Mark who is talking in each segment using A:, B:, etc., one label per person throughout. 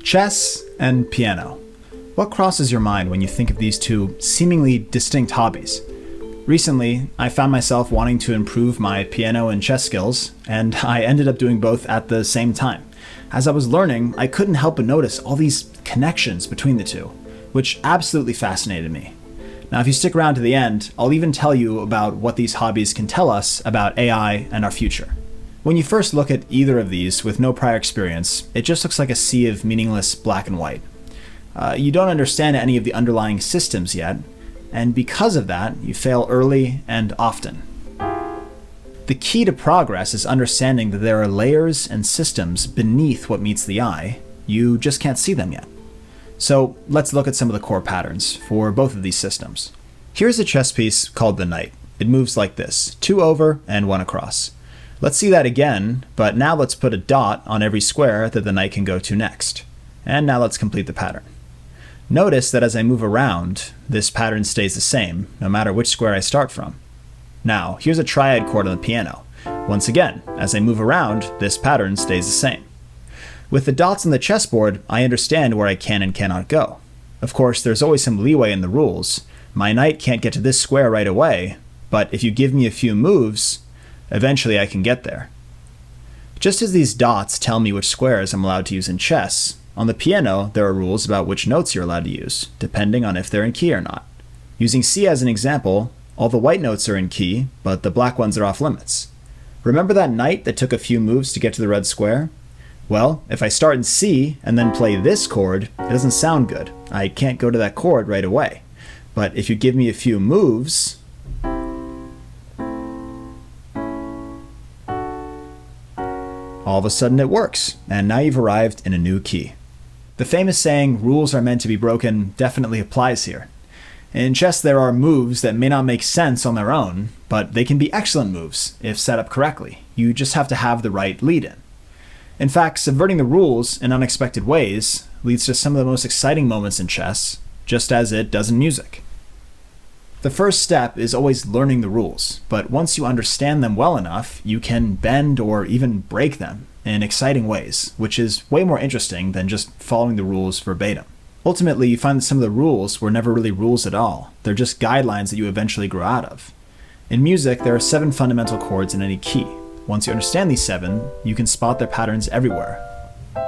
A: Chess and piano. What crosses your mind when you think of these two seemingly distinct hobbies? Recently, I found myself wanting to improve my piano and chess skills, and I ended up doing both at the same time. As I was learning, I couldn't help but notice all these connections between the two, which absolutely fascinated me. Now, if you stick around to the end, I'll even tell you about what these hobbies can tell us about AI and our future. When you first look at either of these with no prior experience, it just looks like a sea of meaningless black and white. You don't understand any of the underlying systems yet, and because of that, you fail early and often. The key to progress is understanding that there are layers and systems beneath what meets the eye. You just can't see them yet. So let's look at some of the core patterns for both of these systems. Here's a chess piece called the knight. It moves like this, 2 over and 1 across. Let's see that again, but now let's put a dot on every square that the knight can go to next. And now let's complete the pattern. Notice that as I move around, this pattern stays the same, no matter which square I start from. Now, here's a triad chord on the piano. Once again, as I move around, this pattern stays the same. With the dots on the chessboard, I understand where I can and cannot go. Of course, there's always some leeway in the rules. My knight can't get to this square right away, but if you give me a few moves, eventually I can get there. Just as these dots tell me which squares I'm allowed to use in chess, on the piano there are rules about which notes you're allowed to use, depending on if they're in key or not. Using C as an example, all the white notes are in key, but the black ones are off limits. Remember that knight that took a few moves to get to the red square? Well, if I start in C and then play this chord, it doesn't sound good. I can't go to that chord right away. But if you give me a few moves, all of a sudden it works, and now you've arrived in a new key. The famous saying, rules are meant to be broken, definitely applies here. In chess, there are moves that may not make sense on their own, but they can be excellent moves if set up correctly. You just have to have the right lead-in. In fact, subverting the rules in unexpected ways leads to some of the most exciting moments in chess, just as it does in music. The first step is always learning the rules, but once you understand them well enough, you can bend or even break them in exciting ways, which is way more interesting than just following the rules verbatim. Ultimately, you find that some of the rules were never really rules at all. They're just guidelines that you eventually grow out of. In music, there are 7 fundamental chords in any key. Once you understand these 7, you can spot their patterns everywhere.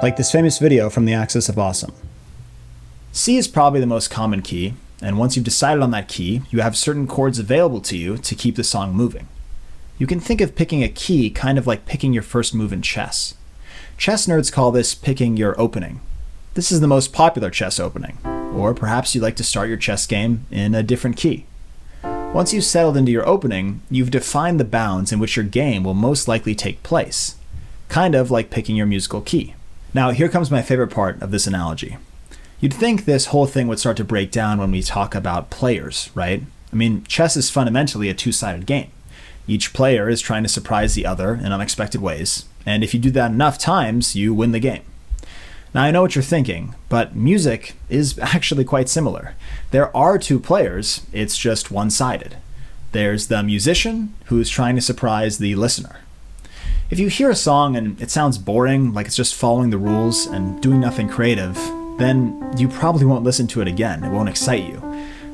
A: Like this famous video from the Axis of Awesome. C is probably the most common key, and once you've decided on that key, you have certain chords available to you to keep the song moving. You can think of picking a key kind of like picking your first move in chess. Chess nerds call this picking your opening. This is the most popular chess opening, or perhaps you'd like to start your chess game in a different key. Once you've settled into your opening, you've defined the bounds in which your game will most likely take place, kind of like picking your musical key. Now, here comes my favorite part of this analogy. You'd think this whole thing would start to break down when we talk about players, right? I mean, chess is fundamentally a two-sided game. Each player is trying to surprise the other in unexpected ways, and if you do that enough times, you win the game. Now, I know what you're thinking, but music is actually quite similar. There are 2 players, it's just one-sided. There's the musician who's trying to surprise the listener. If you hear a song and it sounds boring, like it's just following the rules and doing nothing creative, then you probably won't listen to it again. It won't excite you.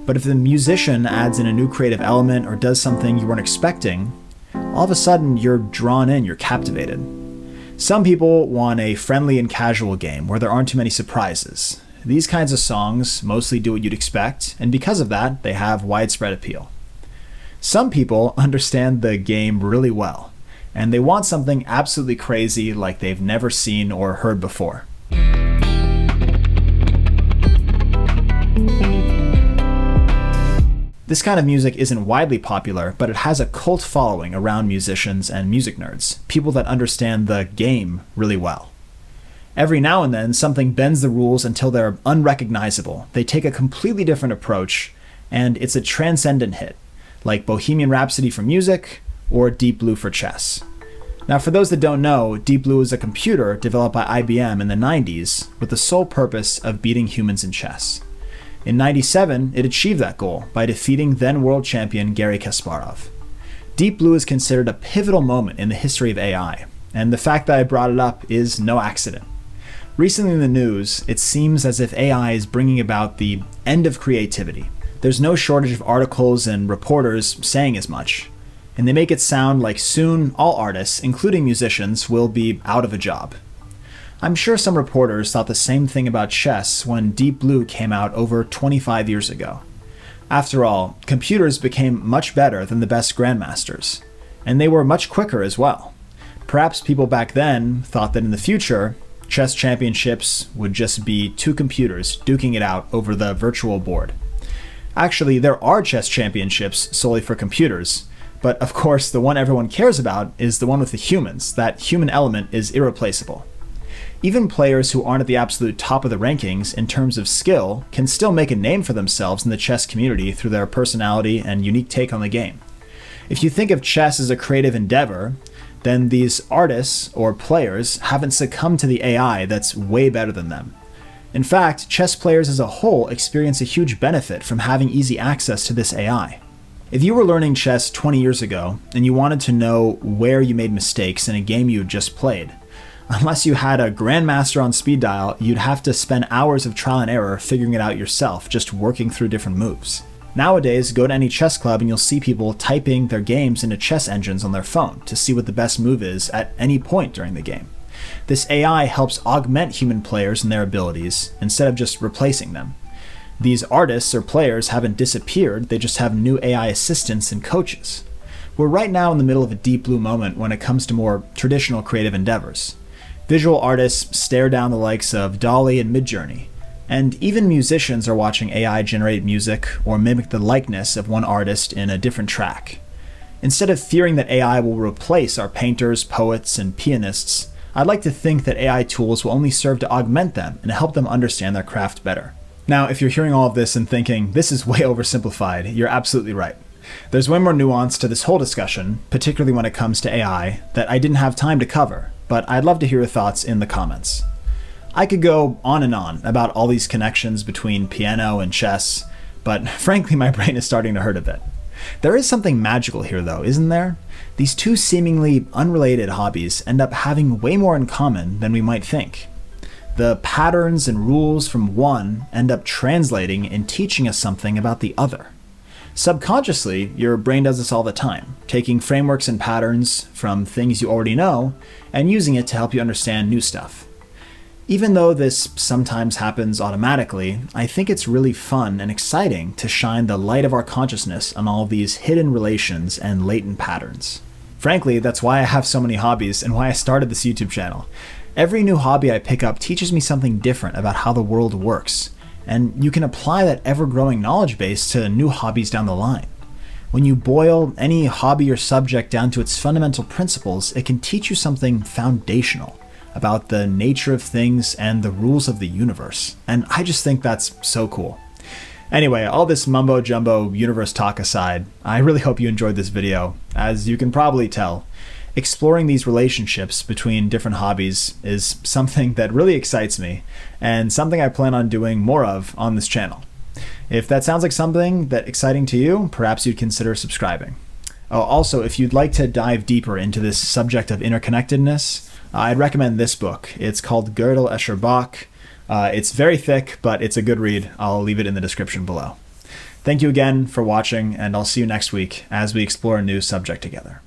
A: But if the musician adds in a new creative element or does something you weren't expecting, all of a sudden you're drawn in, you're captivated. Some people want a friendly and casual game where there aren't too many surprises. These kinds of songs mostly do what you'd expect, and because of that, they have widespread appeal. Some people understand the game really well, and they want something absolutely crazy like they've never seen or heard before. This kind of music isn't widely popular, but it has a cult following around musicians and music nerds, people that understand the game really well. Every now and then, something bends the rules until they're unrecognizable. They take a completely different approach, and it's a transcendent hit, like Bohemian Rhapsody for music or Deep Blue for chess. Now, for those that don't know, Deep Blue is a computer developed by IBM in the 90s with the sole purpose of beating humans in chess. In '97, it achieved that goal by defeating then world champion Garry Kasparov. Deep Blue is considered a pivotal moment in the history of AI, and the fact that I brought it up is no accident. Recently in the news, it seems as if AI is bringing about the end of creativity. There's no shortage of articles and reporters saying as much. And they make it sound like soon all artists, including musicians, will be out of a job. I'm sure some reporters thought the same thing about chess when Deep Blue came out over 25 years ago. After all, computers became much better than the best grandmasters, and they were much quicker as well. Perhaps people back then thought that in the future, chess championships would just be two computers duking it out over the virtual board. Actually, there are chess championships solely for computers, but of course the one everyone cares about is the one with the humans. That human element is irreplaceable. Even players who aren't at the absolute top of the rankings in terms of skill can still make a name for themselves in the chess community through their personality and unique take on the game. If you think of chess as a creative endeavor, then these artists or players haven't succumbed to the AI that's way better than them. In fact, chess players as a whole experience a huge benefit from having easy access to this AI. If you were learning chess 20 years ago and you wanted to know where you made mistakes in a game you had just played, unless you had a grandmaster on speed dial, you'd have to spend hours of trial and error figuring it out yourself, just working through different moves. Nowadays, go to any chess club and you'll see people typing their games into chess engines on their phone to see what the best move is at any point during the game. This AI helps augment human players and their abilities instead of just replacing them. These artists or players haven't disappeared, they just have new AI assistants and coaches. We're right now in the middle of a Deep Blue moment when it comes to more traditional creative endeavors. Visual artists stare down the likes of DALL-E and Midjourney, and even musicians are watching AI generate music or mimic the likeness of one artist in a different track. Instead of fearing that AI will replace our painters, poets, and pianists, I'd like to think that AI tools will only serve to augment them and help them understand their craft better. Now, if you're hearing all of this and thinking, this is way oversimplified, you're absolutely right. There's way more nuance to this whole discussion, particularly when it comes to AI, that I didn't have time to cover, but I'd love to hear your thoughts in the comments. I could go on and on about all these connections between piano and chess, but frankly my brain is starting to hurt a bit. There is something magical here though, isn't there? These two seemingly unrelated hobbies end up having way more in common than we might think. The patterns and rules from one end up translating and teaching us something about the other. Subconsciously, your brain does this all the time, taking frameworks and patterns from things you already know and using it to help you understand new stuff. Even though this sometimes happens automatically, I think it's really fun and exciting to shine the light of our consciousness on all these hidden relations and latent patterns. Frankly, that's why I have so many hobbies and why I started this YouTube channel. Every new hobby I pick up teaches me something different about how the world works, and you can apply that ever-growing knowledge base to new hobbies down the line. When you boil any hobby or subject down to its fundamental principles, it can teach you something foundational about the nature of things and the rules of the universe. And I just think that's so cool. Anyway, all this mumbo jumbo universe talk aside, I really hope you enjoyed this video. As you can probably tell, exploring these relationships between different hobbies is something that really excites me and something I plan on doing more of on this channel. If that sounds like something that's exciting to you, perhaps you'd consider subscribing. Oh, also, if you'd like to dive deeper into this subject of interconnectedness, I'd recommend this book. It's called Gödel, Escher, Bach. It's very thick, but it's a good read. I'll leave it in the description below. Thank you again for watching, and I'll see you next week as we explore a new subject together.